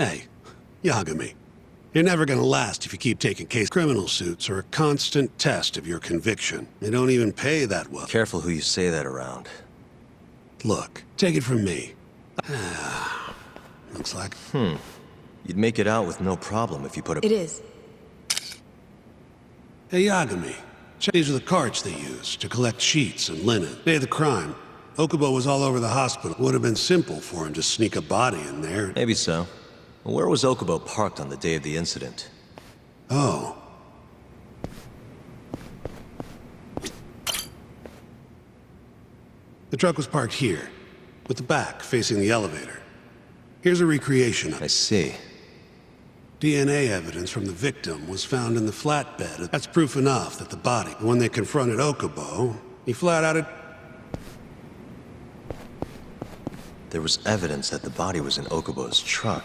Hey, Yagami. You're never gonna last if you keep taking case. Criminal suits are a constant test of your conviction. They don't even pay that well. Careful who you say that around. Look, take it from me. Looks like... You'd make it out with no problem if you put a... It is. Hey, Yagami. These are the carts they used to collect sheets and linen. Day of the crime. Okubo was all over the hospital. Would have been simple for him to sneak a body in there. Maybe so. Where was Okubo parked on the day of the incident? Oh. The truck was parked here, with the back facing the elevator. Here's a recreation of I it. see. DNA evidence from the victim was found in the flatbed. That's proof enough that the body, when they confronted Okubo, he flat out... There was evidence that the body was in Okubo's truck.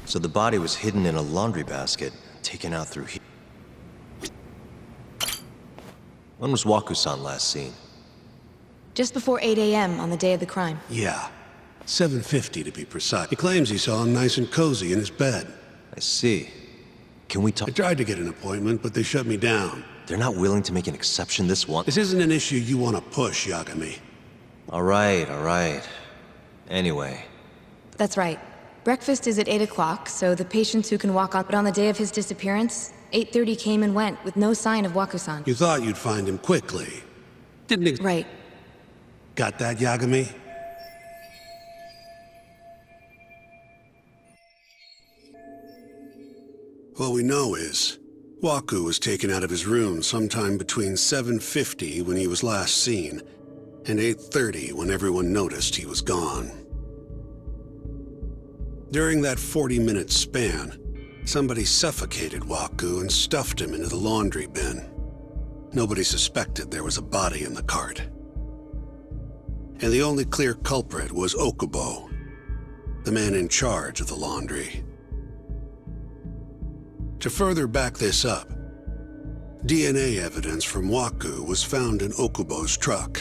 So the body was hidden in a laundry basket, taken out through here. When was Waku-san last seen? Just before 8 a.m. on the day of the crime. Yeah. 7:50 to be precise. He claims he saw him nice and cozy in his bed. I see. Can we I talk? tried to get an appointment, but they shut me down. They're not willing to make an exception this one? This isn't an issue you want to push, Yagami. All right. Anyway, That's right. Breakfast is at 8 o'clock, so the patients who can walk on. But on the day of his disappearance, 8:30 came and went with no sign of Waku-san. You thought you'd find him quickly. Right. Got that, Yagami? What we know is, Waku was taken out of his room sometime between 7:50 when he was last seen, and 8:30 when everyone noticed he was gone. During that 40-minute span, somebody suffocated Waku and stuffed him into the laundry bin. Nobody suspected there was a body in the cart. And the only clear culprit was Okubo, the man in charge of the laundry. To further back this up, DNA evidence from Waku was found in Okubo's truck.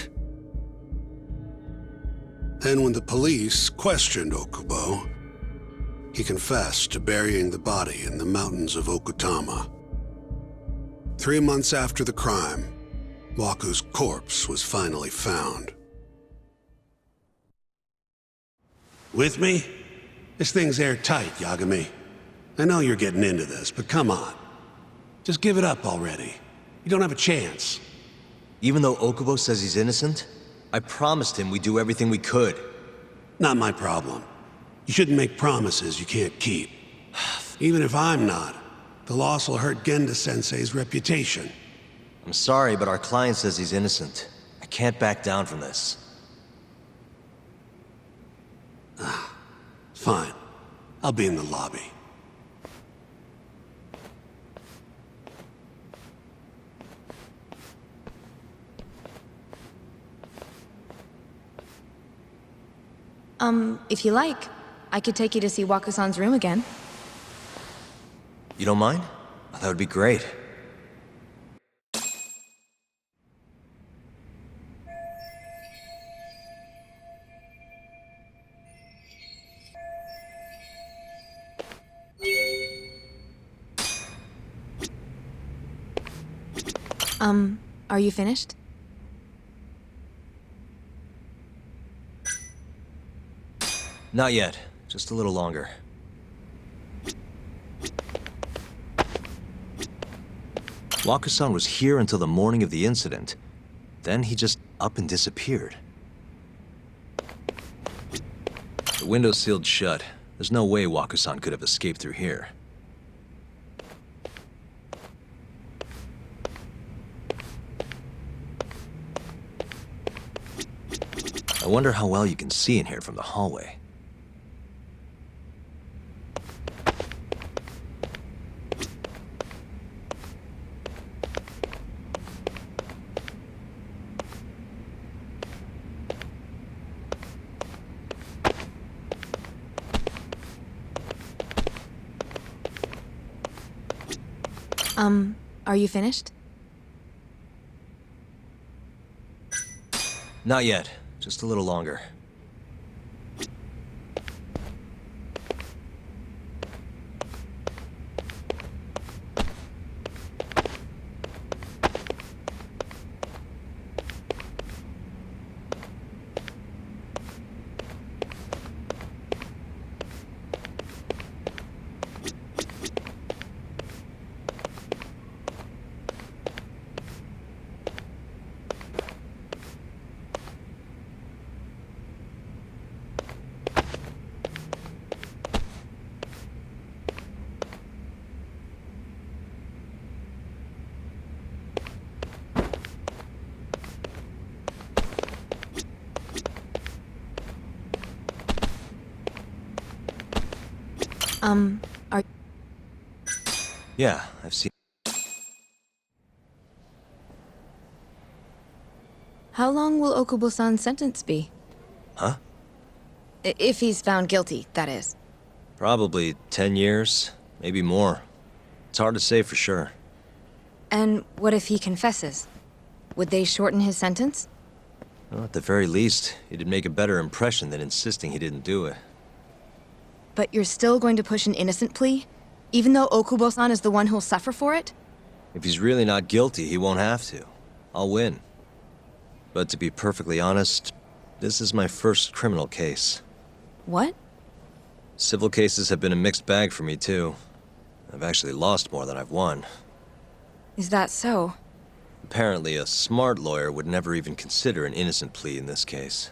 And when the police questioned Okubo, he confessed to burying the body in the mountains of Okutama. 3 months after the crime, Waku's corpse was finally found. With me? This thing's airtight, Yagami. I know you're getting into this, but come on. Just give it up already. You don't have a chance. even though Okubo says he's innocent, I promised him we'd do everything we could. Not my problem. You shouldn't make promises you can't keep. Even if I'm not, the loss will hurt Genda-sensei's reputation. I'm sorry, but our client says he's innocent. I can't back down from this. Fine. I'll be in the lobby. If you like, I could take you to see Waku-san's room again. You don't mind? That would be great. Are you finished? Not yet. Just a little longer. Waku-san was here until the morning of the incident. Then he just up and disappeared. The window's sealed shut. There's no way Waku-san could have escaped through here. I wonder how well you can see in here from the hallway. Are you finished? Not yet. Just a little longer. Are... Yeah, I've seen... How long will Okubo-san's sentence be? Huh? If he's found guilty, that is. Probably 10 years, maybe more. It's hard to say for sure. And what if he confesses? Would they shorten his sentence? Well, at the very least, it'd make a better impression than insisting he didn't do it. But you're still going to push an innocent plea? Even though Okubo-san is the one who'll suffer for it? If he's really not guilty, he won't have to. I'll win. But to be perfectly honest, this is my first criminal case. What? Civil cases have been a mixed bag for me, too. I've actually lost more than I've won. Is that so? Apparently, a smart lawyer would never even consider an innocent plea in this case.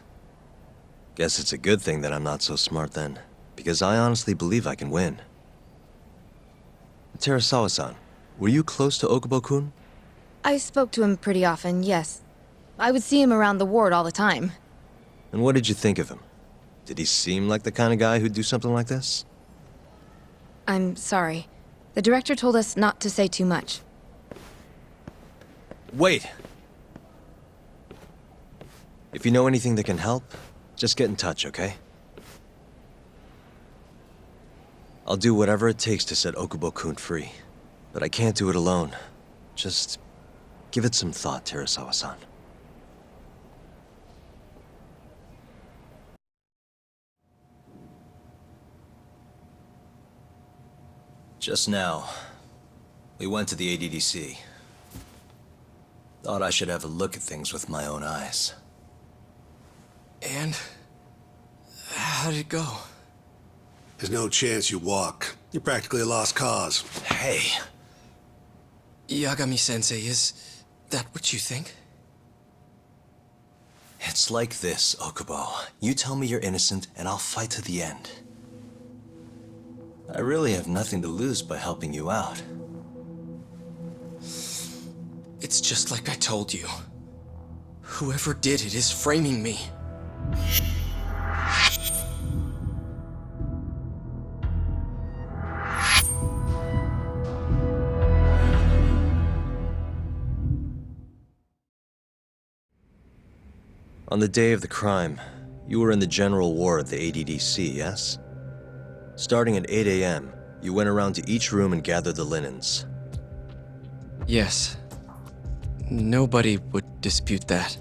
Guess it's a good thing that I'm not so smart then, because I honestly believe I can win. Terasawa-san, were you close to Okubo-kun? I spoke to him pretty often, yes. I would see him around the ward all the time. And what did you think of him? Did he seem like the kind of guy who'd do something like this? I'm sorry. The director told us not to say too much. Wait! If you know anything that can help, just get in touch, okay? I'll do whatever it takes to set Okubo-kun free. But I can't do it alone. Just give it some thought, Terasawa-san. Just now, we went to the ADDC. Thought I should have a look at things with my own eyes. And? How did it go? There's no chance you walk. You're practically a lost cause. Hey! Yagami-sensei, is that what you think? It's like this, Okubo. You tell me you're innocent, and I'll fight to the end. I really have nothing to lose by helping you out. It's just like I told you. Whoever did it is framing me. On the day of the crime, you were in the general ward at the ADDC, yes? Starting at 8 a.m., you went around to each room and gathered the linens. Yes. Nobody would dispute that.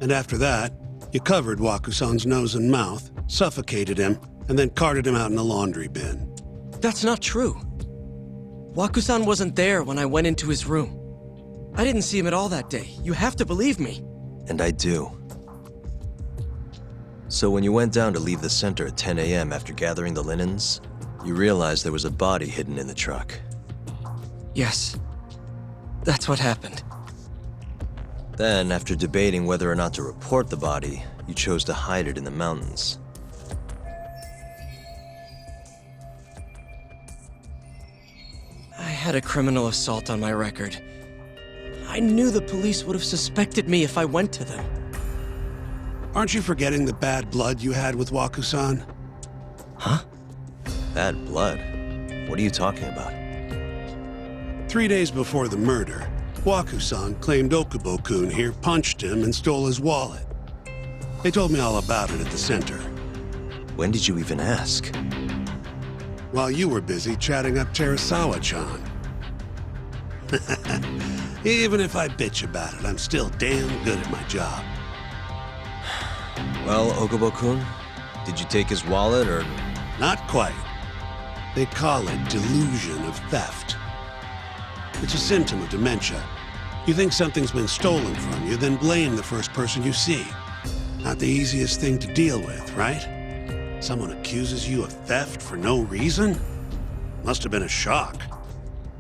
And after that, you covered Waku-san's nose and mouth, suffocated him, and then carted him out in a laundry bin. That's not true. Waku-san wasn't there when I went into his room. I didn't see him at all that day. You have to believe me. And I do. So when you went down to leave the center at 10 a.m. after gathering the linens, you realized there was a body hidden in the truck. Yes. That's what happened. Then, after debating whether or not to report the body, you chose to hide it in the mountains. had a criminal assault on my record. I knew the police would have suspected me if I went to them. Aren't you forgetting the bad blood you had with Waku-san? Huh? Bad blood? What are you talking about? 3 days before the murder, Waku-san claimed Okubo-kun here punched him and stole his wallet. They told me all about it at the center. When did you even ask? While you were busy chatting up Terasawa-chan. Even if I bitch about it, I'm still damn good at my job. Well, Okubo-kun, did you take his wallet or... Not quite. They call it delusion of theft. It's a symptom of dementia. You think something's been stolen from you, then blame the first person you see. Not the easiest thing to deal with, right? Someone accuses you of theft for no reason? Must have been a shock.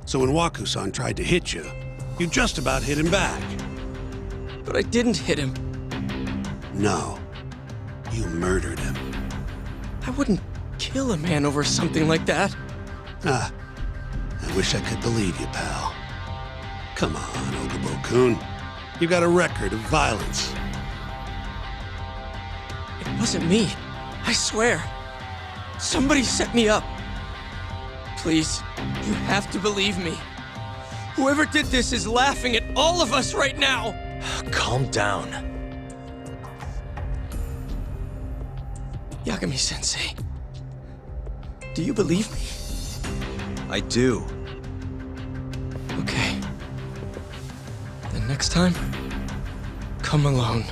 So when Waku-san tried to hit you, you just about hit him back. But I didn't hit him. No. You murdered him. I wouldn't kill a man over something like that. Ah, I wish I could believe you, pal. Come on, Okubo-kun. You got a record of violence. It wasn't me. I swear. Somebody set me up. Please, you have to believe me. Whoever did this is laughing at all of us right now. Calm down. Yagami-sensei, do you believe me? I do. Okay. Then next time, come alone.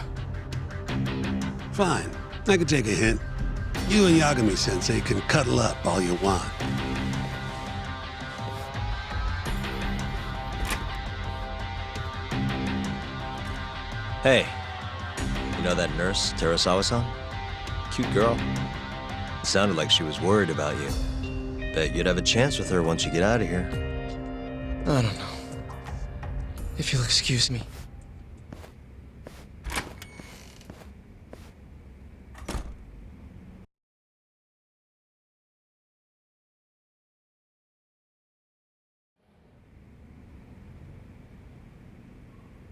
Fine. I can take a hint. You and Yagami-sensei can cuddle up all you want. Hey, you know that nurse, Terasawa-san? Cute girl. It sounded like she was worried about you. Bet you'd have a chance with her once you get out of here. I don't know. If you'll excuse me.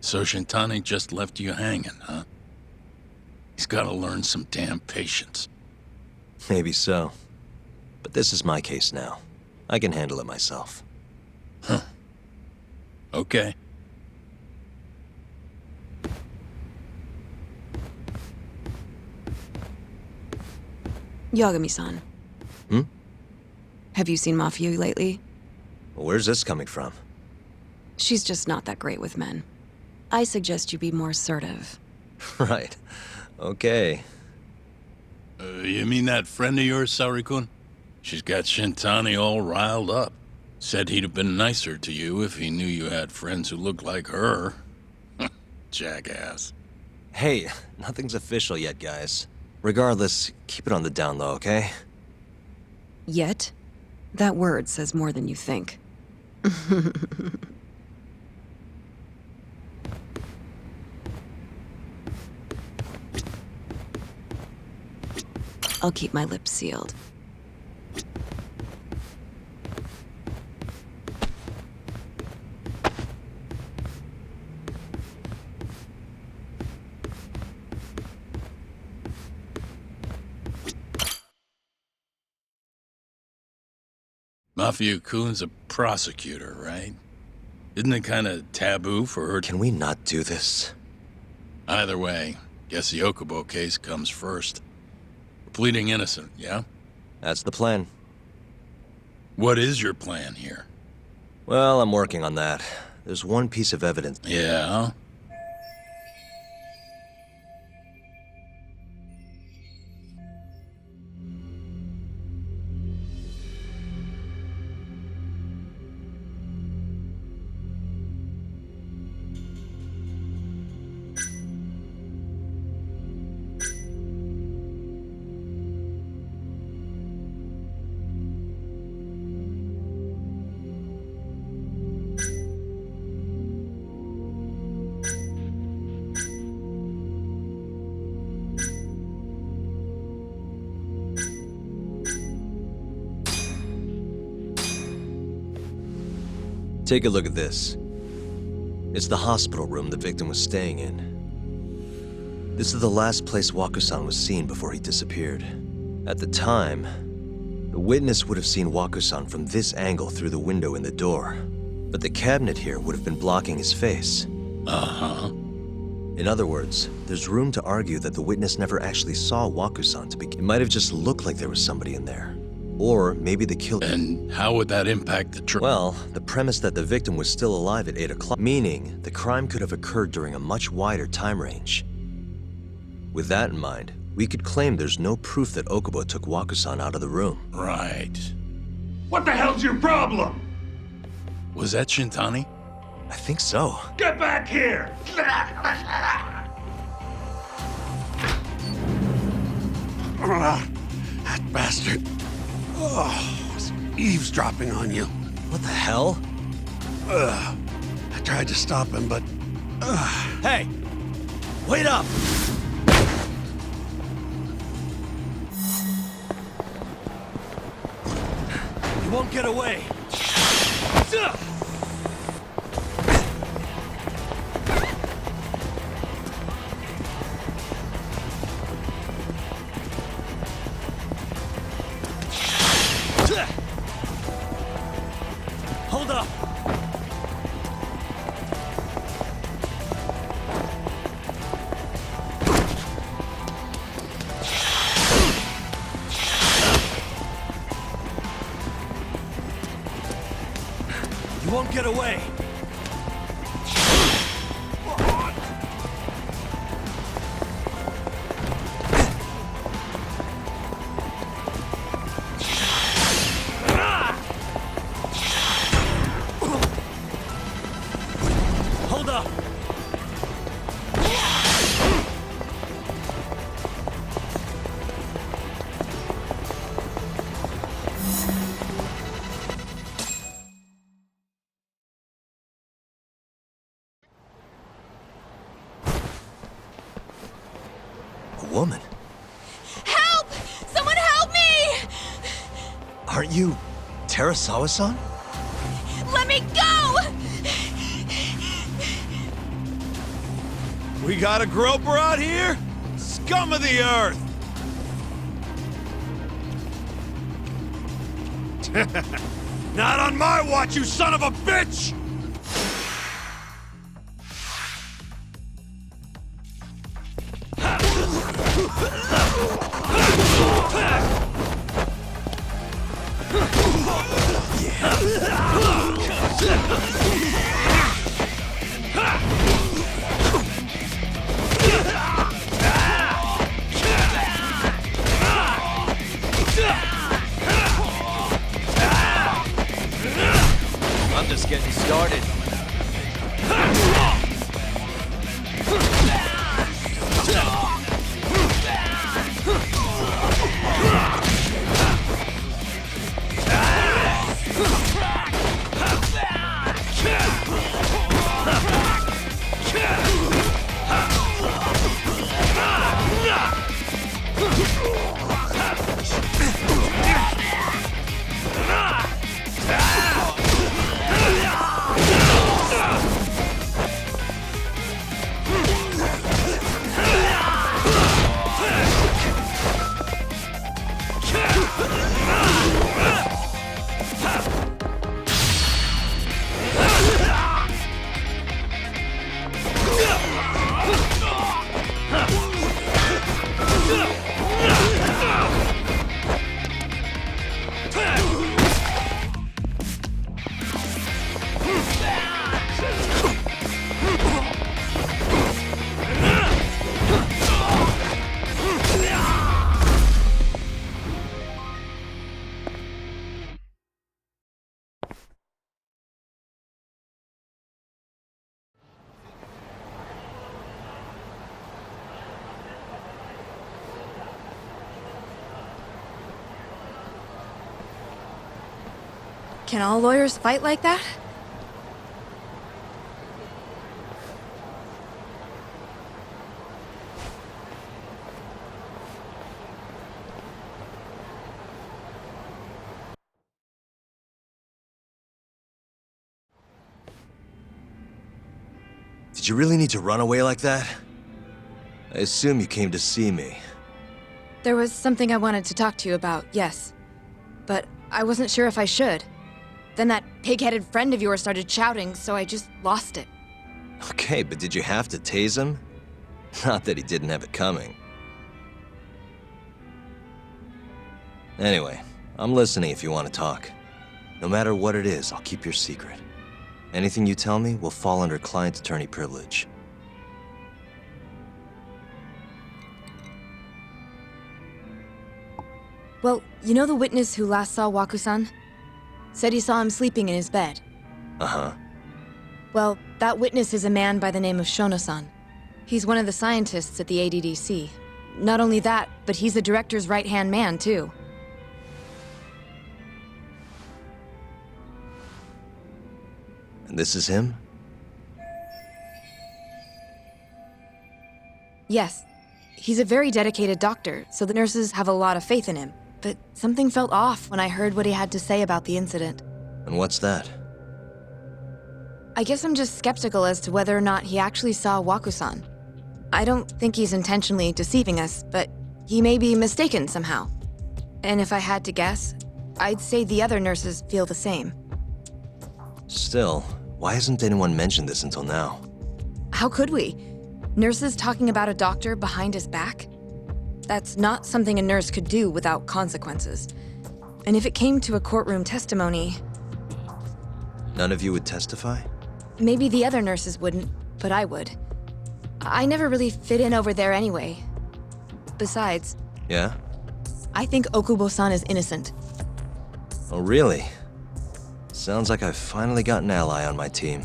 So Shintani just left you hanging, huh? He's gotta learn some damn patience. Maybe so. But this is my case now. I can handle it myself. Huh. Okay. Yagami-san. Hmm? Have you seen Mafia lately? Where's this coming from? She's just not that great with men. I suggest you be more assertive. Right. Okay. You mean that friend of yours, Saori-kun? She's got Shintani all riled up. Said he'd have been nicer to you if he knew you had friends who looked like her. Jackass. Hey, nothing's official yet, guys. Regardless, keep it on the down low, okay? Yet? That word says more than you think. I'll keep my lips sealed. Mafia-kun's a prosecutor, right? Isn't it kind of taboo for her to... Can we not do this? Either way, guess the Okubo case comes first. We're pleading innocent, yeah? That's the plan. What is your plan here? Well, I'm working on that. There's one piece of evidence. Yeah? Take a look at this. It's the hospital room the victim was staying in. This is the last place Waku-san was seen before he disappeared. At the time, the witness would have seen Waku-san from this angle through the window in the door, but the cabinet here would have been blocking his face. Uh-huh. In other words, there's room to argue that the witness never actually saw Waku-san to begin. It might have just looked like there was somebody in there. Or maybe the killer... And how would that impact the trial? Well, the premise that the victim was still alive at 8 o'clock, meaning the crime could have occurred during a much wider time range. With that in mind, we could claim there's no proof that Okubo took Waku-san out of the room. Right. What the hell's your problem? Was that Shintani? I think so. Get back here! That bastard. Oh, was eavesdropping on you. What the hell? I tried to stop him, but... Hey! Wait up! You won't get away! Hold up! You won't get away! Hold up! A woman? Help! Someone help me! Aren't you Terasawa-san? Let me go! We got a groper out here? Scum of the earth! Not on my watch, you son of a bitch! I'm just getting started. Can all lawyers fight like that? Did you really need to run away like that? I assume you came to see me. There was something I wanted to talk to you about, yes. But I wasn't sure if I should. Then that pig-headed friend of yours started shouting, so I just lost it. Okay, but did you have to tase him? Not that he didn't have it coming. Anyway, I'm listening if you want to talk. No matter what it is, I'll keep your secret. Anything you tell me will fall under client attorney privilege. Well, you know the witness who last saw Waku-san? Said he saw him sleeping in his bed. Uh-huh. Well, that witness is a man by the name of Shono-san. He's one of the scientists at the ADDC. Not only that, but he's the director's right-hand man, too. And this is him? Yes. He's a very dedicated doctor, so the nurses have a lot of faith in him. But something felt off when I heard what he had to say about the incident. And what's that? I guess I'm just skeptical as to whether or not he actually saw Waku-san. I don't think he's intentionally deceiving us, but he may be mistaken somehow. And if I had to guess, I'd say the other nurses feel the same. Still, why hasn't anyone mentioned this until now? How could we? Nurses talking about a doctor behind his back? That's not something a nurse could do without consequences. And if it came to a courtroom testimony... None of you would testify? Maybe the other nurses wouldn't, but I would. I never really fit in over there anyway. Besides... Yeah? I think Okubo-san is innocent. Oh, really? Sounds like I've finally got an ally on my team.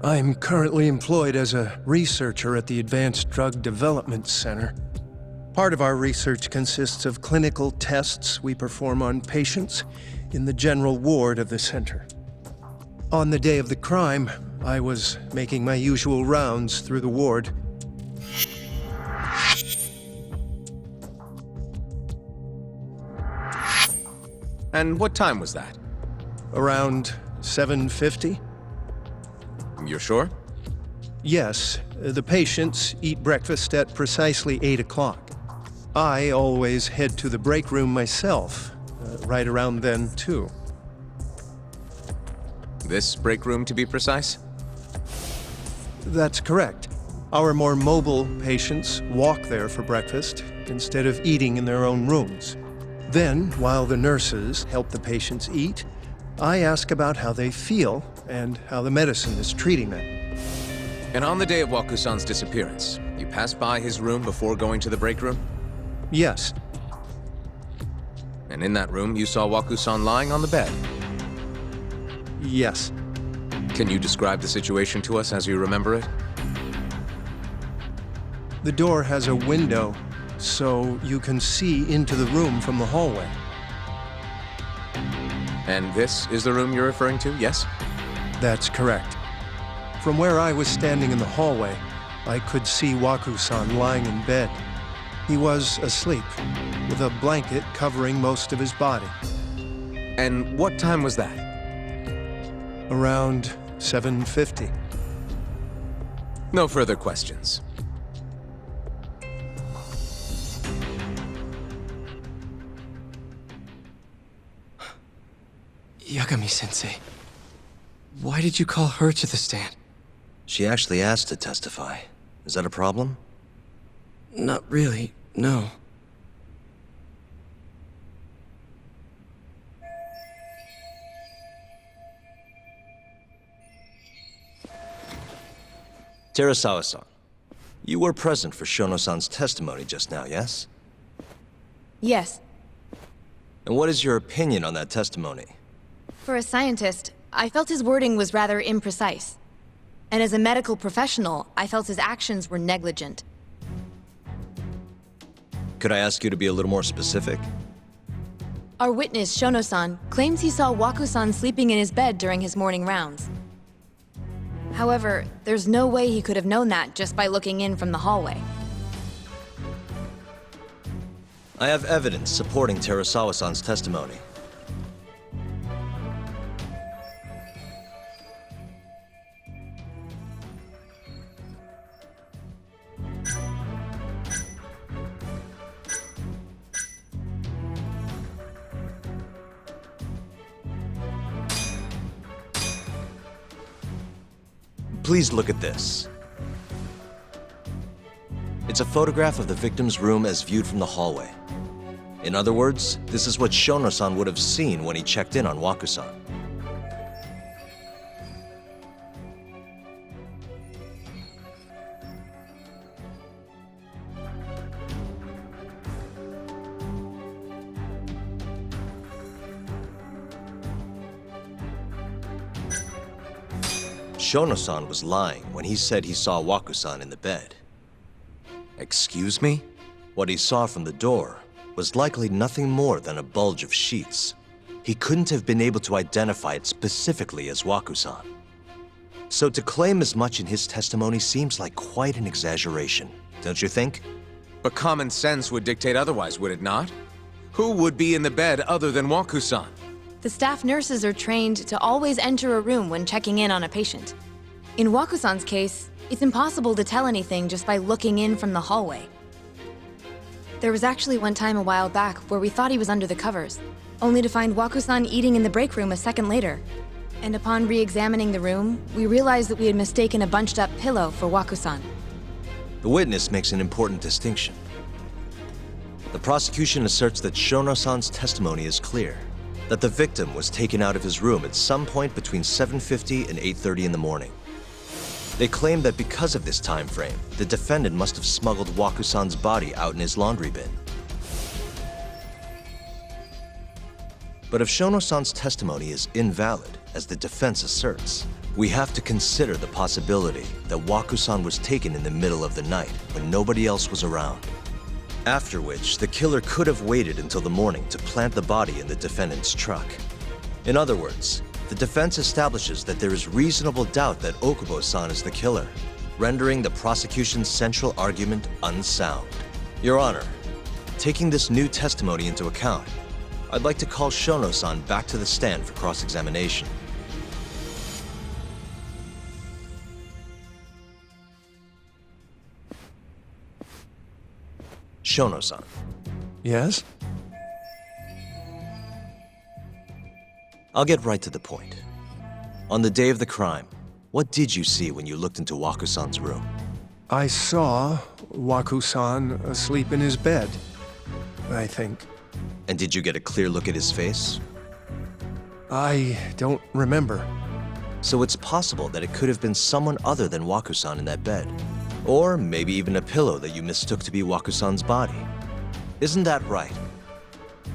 I'm currently employed as a researcher at the Advanced Drug Development Center. Part of our research consists of clinical tests we perform on patients in the general ward of the center. On the day of the crime, I was making my usual rounds through the ward. And what time was that? Around 7:50? You're sure? Yes, the patients eat breakfast at precisely 8 o'clock. I always head to the break room myself, right around then, too. This break room, to be precise? That's correct. Our more mobile patients walk there for breakfast instead of eating in their own rooms. Then, while the nurses help the patients eat, I ask about how they feel and how the medicine is treating them. And on the day of Waku-san's disappearance, you passed by his room before going to the break room? Yes. And in that room, you saw Waku-san lying on the bed? Yes. Can you describe the situation to us as you remember it? The door has a window, so you can see into the room from the hallway. And this is the room you're referring to, yes? That's correct. From where I was standing in the hallway, I could see Waku-san lying in bed. He was asleep, with a blanket covering most of his body. And what time was that? Around 7:50. No further questions. Yagami-sensei, why did you call her to the stand? She actually asked to testify. Is that a problem? Not really, no. Terasawa-san, you were present for Shono-san's testimony just now, yes? Yes. And what is your opinion on that testimony? For a scientist, I felt his wording was rather imprecise. And as a medical professional, I felt his actions were negligent. Could I ask you to be a little more specific? Our witness, Shono-san, claims he saw Waku-san sleeping in his bed during his morning rounds. However, there's no way he could have known that just by looking in from the hallway. I have evidence supporting Terasawa-san's testimony. Please look at this. It's a photograph of the victim's room as viewed from the hallway. In other words, this is what Shono-san would have seen when he checked in on Waku-san. Shono-san was lying when he said he saw Waku-san in the bed. Excuse me? What he saw from the door was likely nothing more than a bulge of sheets. He couldn't have been able to identify it specifically as Waku-san. So to claim as much in his testimony seems like quite an exaggeration, don't you think? But common sense would dictate otherwise, would it not? Who would be in the bed other than Waku-san? The staff nurses are trained to always enter a room when checking in on a patient. In Waku-san's case, it's impossible to tell anything just by looking in from the hallway. There was actually one time a while back where we thought he was under the covers, only to find Waku-san eating in the break room a second later. And upon re-examining the room, we realized that we had mistaken a bunched-up pillow for Waku-san. The witness makes an important distinction. The prosecution asserts that Shono-san's testimony is clear, that the victim was taken out of his room at some point between 7:50 and 8:30 in the morning. They claim that because of this time frame, the defendant must have smuggled Waku-san's body out in his laundry bin. But if Shono-san's testimony is invalid, as the defense asserts, we have to consider the possibility that Waku-san was taken in the middle of the night when nobody else was around. After which, the killer could have waited until the morning to plant the body in the defendant's truck. In other words, the defense establishes that there is reasonable doubt that Okubo-san is the killer, rendering the prosecution's central argument unsound. Your Honor, taking this new testimony into account, I'd like to call Shono-san back to the stand for cross-examination. Shono-san. Yes? I'll get right to the point. On the day of the crime, what did you see when you looked into Waku-san's room? I saw Waku-san asleep in his bed, I think. And did you get a clear look at his face? I don't remember. So it's possible that it could have been someone other than Waku-san in that bed. Or maybe even a pillow that you mistook to be Waku-san's body. Isn't that right?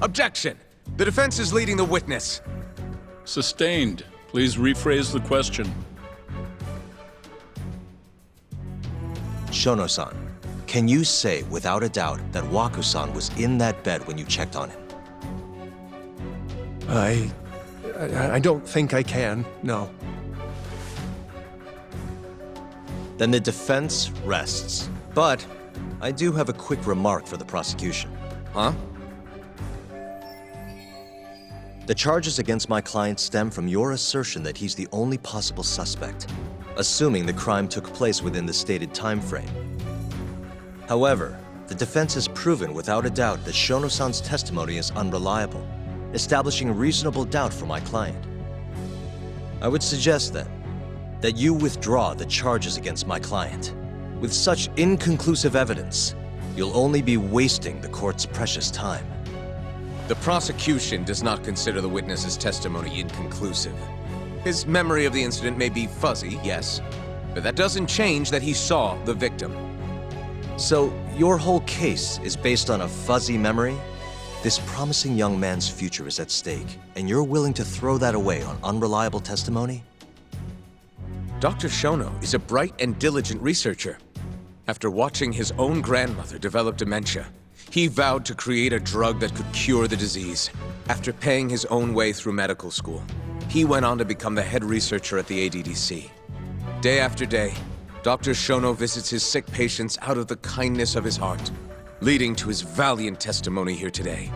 Objection! The defense is leading the witness. Sustained. Please rephrase the question. Shono-san, can you say without a doubt that Waku-san was in that bed when you checked on him? I don't think I can, no. Then the defense rests. But I do have a quick remark for the prosecution. Huh? The charges against my client stem from your assertion that he's the only possible suspect, assuming the crime took place within the stated time frame. However, the defense has proven without a doubt that Shono-san's testimony is unreliable, establishing reasonable doubt for my client. I would suggest then that you withdraw the charges against my client. With such inconclusive evidence, you'll only be wasting the court's precious time. The prosecution does not consider the witness's testimony inconclusive. His memory of the incident may be fuzzy, yes, but that doesn't change that he saw the victim. So, your whole case is based on a fuzzy memory? This promising young man's future is at stake, and you're willing to throw that away on unreliable testimony? Dr. Shono is a bright and diligent researcher. After watching his own grandmother develop dementia, he vowed to create a drug that could cure the disease. After paying his own way through medical school, he went on to become the head researcher at the ADDC. Day after day, Dr. Shono visits his sick patients out of the kindness of his heart, leading to his valiant testimony here today.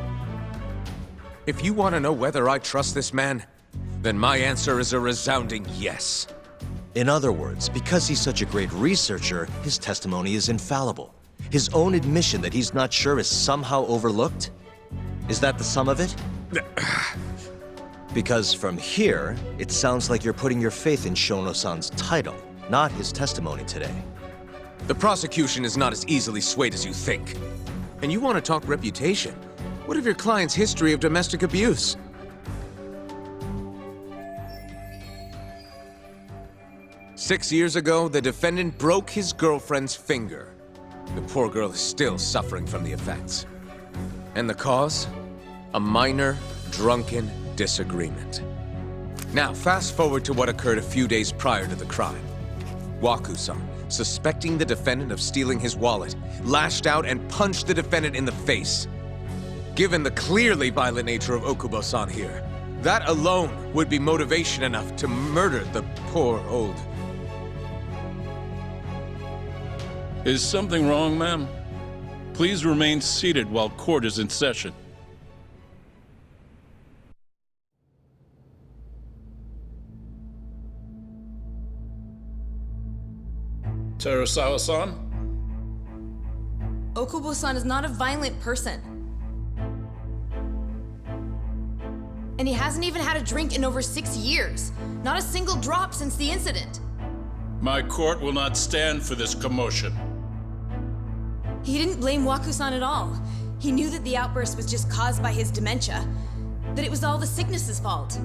If you want to know whether I trust this man, then my answer is a resounding yes. In other words, because he's such a great researcher, his testimony is infallible. His own admission that he's not sure is somehow overlooked? Is that the sum of it? Because from here, it sounds like you're putting your faith in Shono-san's title, not his testimony today. The prosecution is not as easily swayed as you think. And you want to talk reputation? What of your client's history of domestic abuse? Six years ago, the defendant broke his girlfriend's finger. The poor girl is still suffering from the effects. And the cause? A minor, drunken disagreement. Now, fast forward to what occurred a few days prior to the crime. Waku-san, suspecting the defendant of stealing his wallet, lashed out and punched the defendant in the face. Given the clearly violent nature of Okubo-san here, that alone would be motivation enough to murder the poor old... Is something wrong, ma'am? Please remain seated while court is in session. Terasawa-san? Okubo-san is not a violent person. And he hasn't even had a drink in over 6 years. Not a single drop since the incident. My court will not stand for this commotion. He didn't blame Waku-san at all. He knew that the outburst was just caused by his dementia, that it was all the sickness's fault.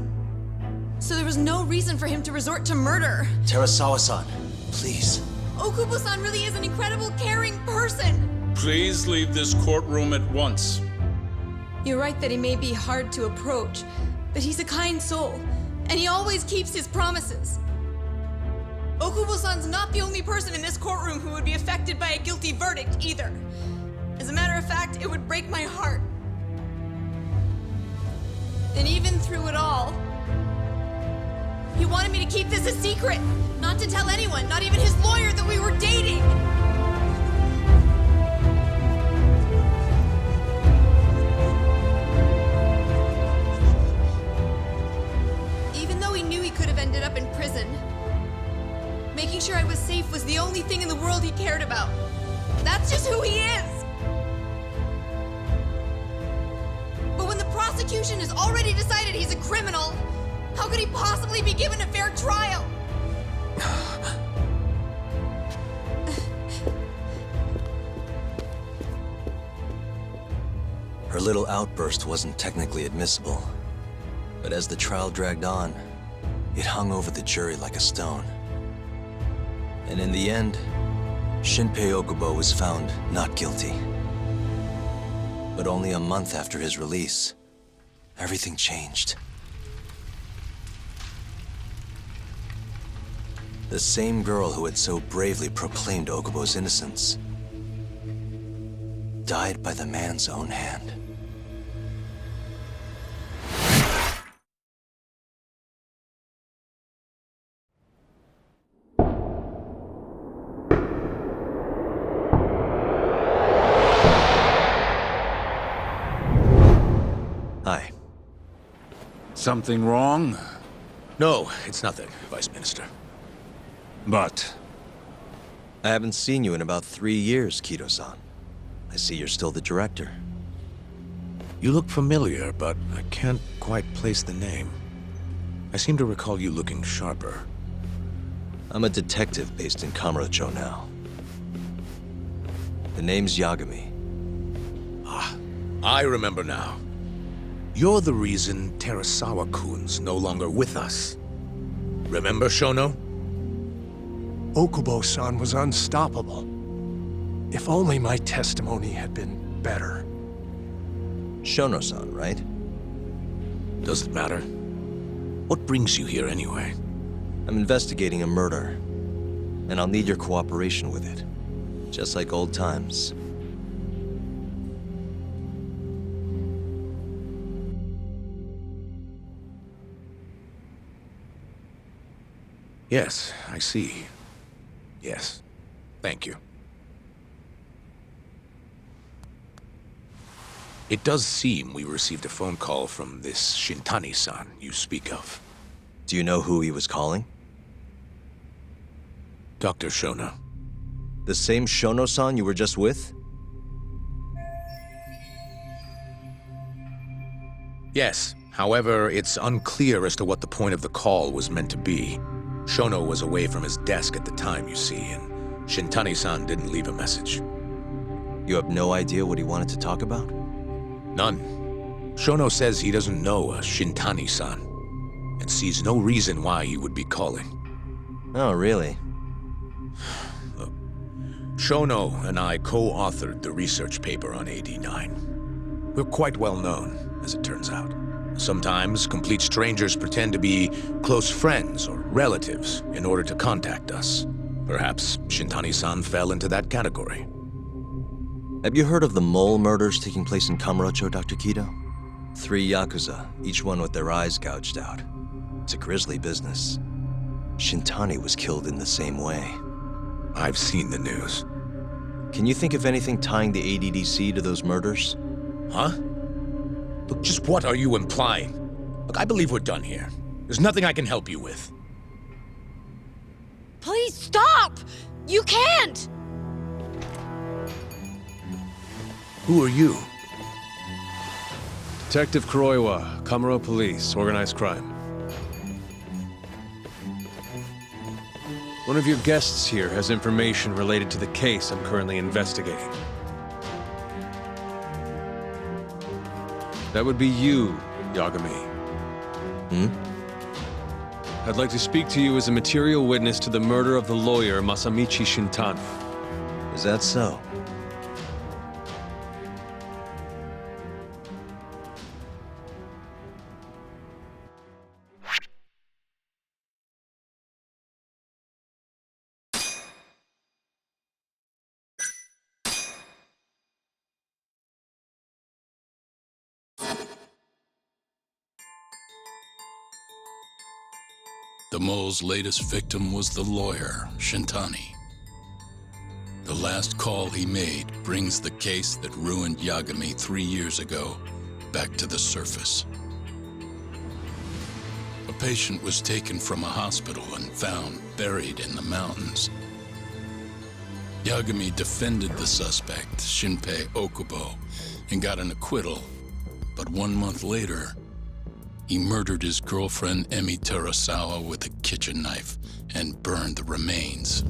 So there was no reason for him to resort to murder. Terasawa-san, please. Okubo-san really is an incredible, caring person. Please leave this courtroom at once. You're right that he may be hard to approach, but he's a kind soul, and he always keeps his promises. Okubo-san's not the only person in this courtroom who would be affected by a guilty verdict, either. As a matter of fact, it would break my heart. And even through it all, he wanted me to keep this a secret, not to tell anyone, not even his lawyer, that we were dating. Even though he knew he could have ended up in prison, making sure I was safe was the only thing in the world he cared about. That's just who he is! But when the prosecution has already decided he's a criminal, how could he possibly be given a fair trial? Her little outburst wasn't technically admissible, but as the trial dragged on, it hung over the jury like a stone. And in the end, Shinpei Okubo was found not guilty. But only a month after his release, everything changed. The same girl who had so bravely proclaimed Okubo's innocence died by the man's own hand. Hi. Something wrong? No, it's nothing, Vice Minister. But... I haven't seen you in about 3 years, Kido-san. I see you're still the director. You look familiar, but I can't quite place the name. I seem to recall you looking sharper. I'm a detective based in Kamurocho now. The name's Yagami. Ah, I remember now. You're the reason Terasawa-kun's no longer with us. Remember, Shono? Okubo-san was unstoppable. If only my testimony had been better. Shono-san, right? Does it matter? What brings you here anyway? I'm investigating a murder, and I'll need your cooperation with it. Just like old times. Yes, I see. Yes. Thank you. It does seem we received a phone call from this Shintani-san you speak of. Do you know who he was calling? Dr. Shono. The same Shono-san you were just with? Yes. However, it's unclear as to what the point of the call was meant to be. Shono was away from his desk at the time, you see, and Shintani-san didn't leave a message. You have no idea what he wanted to talk about? None. Shono says he doesn't know a Shintani-san, and sees no reason why he would be calling. Oh, really? Look, Shono and I co-authored the research paper on AD9. We're quite well known, as it turns out. Sometimes, complete strangers pretend to be close friends or relatives in order to contact us. Perhaps Shintani-san fell into that category. Have you heard of the mole murders taking place in Kamurocho, Dr. Kido? 3 Yakuza, each one with their eyes gouged out. It's a grisly business. Shintani was killed in the same way. I've seen the news. Can you think of anything tying the ADDC to those murders? Huh? Look, just what are you implying? Look, I believe we're done here. There's nothing I can help you with. Please stop! You can't! Who are you? Detective Kuroiwa, Kamuro Police, Organized Crime. One of your guests here has information related to the case I'm currently investigating. That would be you, Yagami. I'd like to speak to you as a material witness to the murder of the lawyer Masamichi Shintani. Is that so? The mole's latest victim was the lawyer, Shintani. The last call he made brings the case that ruined Yagami 3 years ago back to the surface. A patient was taken from a hospital and found buried in the mountains. Yagami defended the suspect, Shinpei Okubo, and got an acquittal, but 1 month later, he murdered his girlfriend Emi Terasawa with a kitchen knife and burned the remains.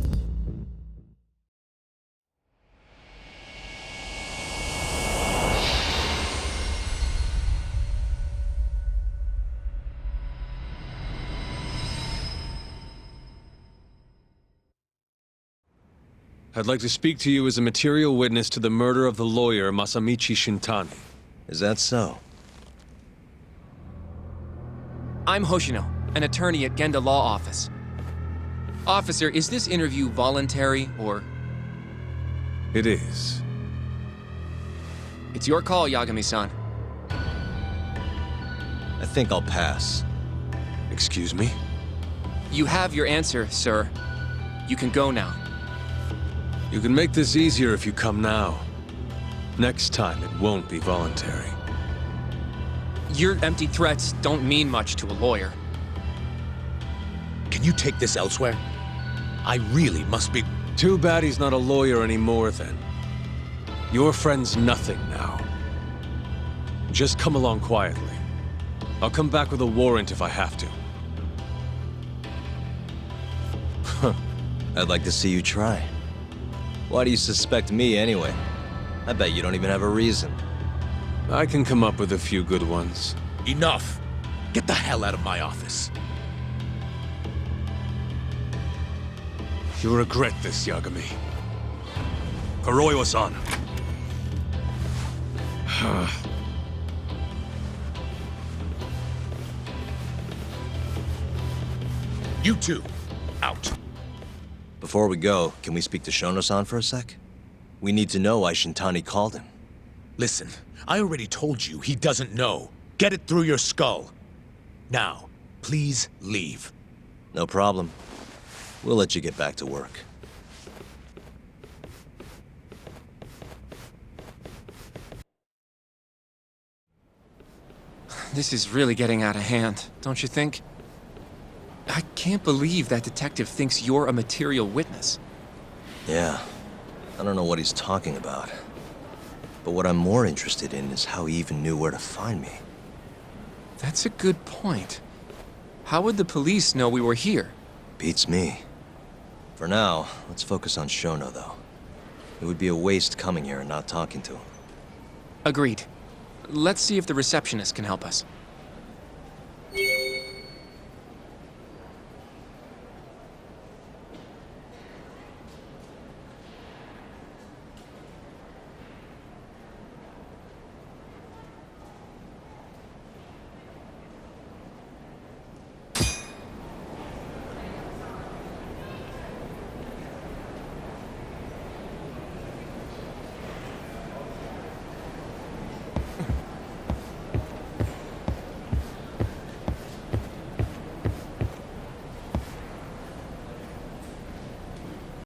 I'd like to speak to you as a material witness to the murder of the lawyer Masamichi Shintani. Is that so? I'm Hoshino, an attorney at Genda Law Office. Officer, is this interview voluntary, or...? It is. It's your call, Yagami-san. I think I'll pass. Excuse me? You have your answer, sir. You can go now. You can make this easier if you come now. Next time, it won't be voluntary. Your empty threats don't mean much to a lawyer. Can you take this elsewhere? I really must be... Too bad he's not a lawyer anymore, then. Your friend's nothing now. Just come along quietly. I'll come back with a warrant if I have to. I'd like to see you try. Why do you suspect me anyway? I bet you don't even have a reason. I can come up with a few good ones. Enough! Get the hell out of my office. You'll regret this, Yagami. Kuroiwa-san. You two, out. Before we go, can we speak to Shono-san for a sec? We need to know why Shintani called him. Listen, I already told you he doesn't know. Get it through your skull. Now, please leave. No problem. We'll let you get back to work. This is really getting out of hand, don't you think? I can't believe that detective thinks you're a material witness. Yeah. I don't know what he's talking about. But what I'm more interested in is how he even knew where to find me. That's a good point. How would the police know we were here? Beats me. For now, let's focus on Shono, though. It would be a waste coming here and not talking to him. Agreed. Let's see if the receptionist can help us.